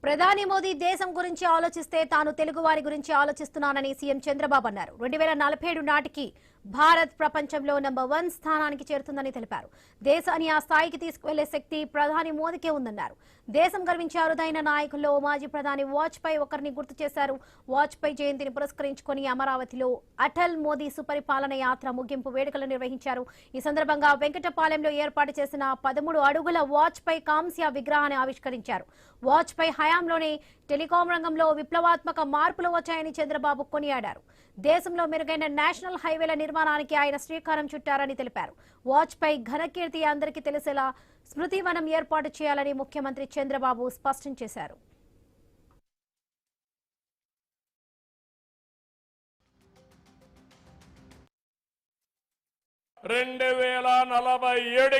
ప్రధాని మోదీ దేశం గురించి ఆలోచిస్తే తాను తెలుగు వారి గురించి ఆలోచిస్తున్నానని సీఎం చంద్రబాబు అన్నారు. 2047 నాటికి భారత్ ప్రపంచంలో నంబర్ 1 స్థానానికి చేరుతుందని తెలిపారు. దేశాన్ని ఆ స్థాయికి తీసుకువెళ్లే శక్తి ప్రధాని మోదీకే ఉందన్నారు. దేశం గర్వించే అరుదైన నాయకుల్లో మాజీ ప్రధాని వాజ్పేయి ఒకరిని గుర్తు చేశారు. వాజ్పేయి జయంతిని పురస్కరించుకుని అమరావతిలో అటల్ మోదీ సుపరిపాలన యాత్ర ముగింపు వేడుకలు నిర్వహించారు. ఈ సందర్భంగా వెంకటపాలెంలో ఏర్పాటు చేసిన 13 అడుగుల వాజ్పేయి కాంస్య విగ్రహాన్ని ఆవిష్కరించారు. వాజ్పేయి హయాంలోనే టెలికాం రంగంలో విప్లవాత్మక మార్పులు వచ్చాయని చంద్రబాబు కొనియాడారు. దేశంలో మెరుగైన నేషనల్ హైవేల నిర్మాణానికి ఆయన శ్రీకారం చుట్టారని తెలిపారు. వాజ్పేయి ఘనకీర్తి అందరికీ తెలిసేలా స్మృతివనం ఏర్పాటు చేయాలని ముఖ్యమంత్రి చంద్రబాబు స్పష్టం చేశారు.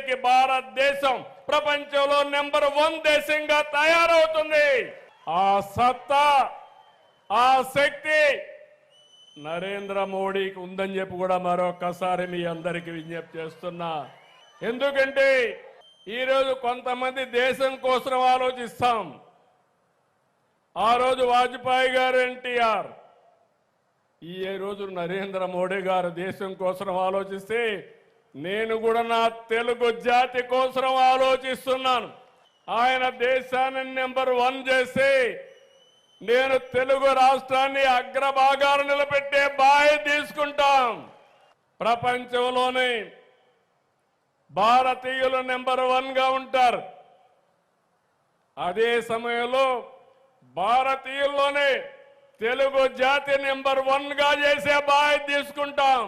కి భారతదేశం ప్రపంచంలో నెంబర్ 1 దేశంగా తయారవుతుంది. ఆ సత్తా, ఆ శక్తి నరేంద్ర మోడీకి ఉందని చెప్పి కూడా మరొకసారి మీ అందరికీ విజ్ఞప్తి చేస్తున్నా. ఎందుకంటే ఈరోజు కొంతమంది దేశం కోసం ఆలోచిస్తాం. ఆ రోజు వాజ్పేయి గారు, ఎన్టీఆర్, ఈ రోజు నరేంద్ర మోడీ గారు దేశం కోసం ఆలోచిస్తే నేను కూడా నా తెలుగు జాతి కోసం ఆలోచిస్తున్నాను. ఆయన దేశాన్ని నెంబర్ 1 చేసి నేను తెలుగు రాష్ట్రాన్ని అగ్రభాగాలు నిలబెట్టే బాధ్యత తీసుకుంటాం. ప్రపంచంలోనే భారతీయులు నెంబర్ 1గా ఉంటారు. అదే సమయంలో భారతీయుల్లోనే తెలుగు జాతి నెంబర్ 1గా చేసే బాధ్యత తీసుకుంటాం.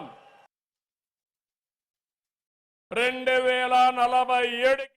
2047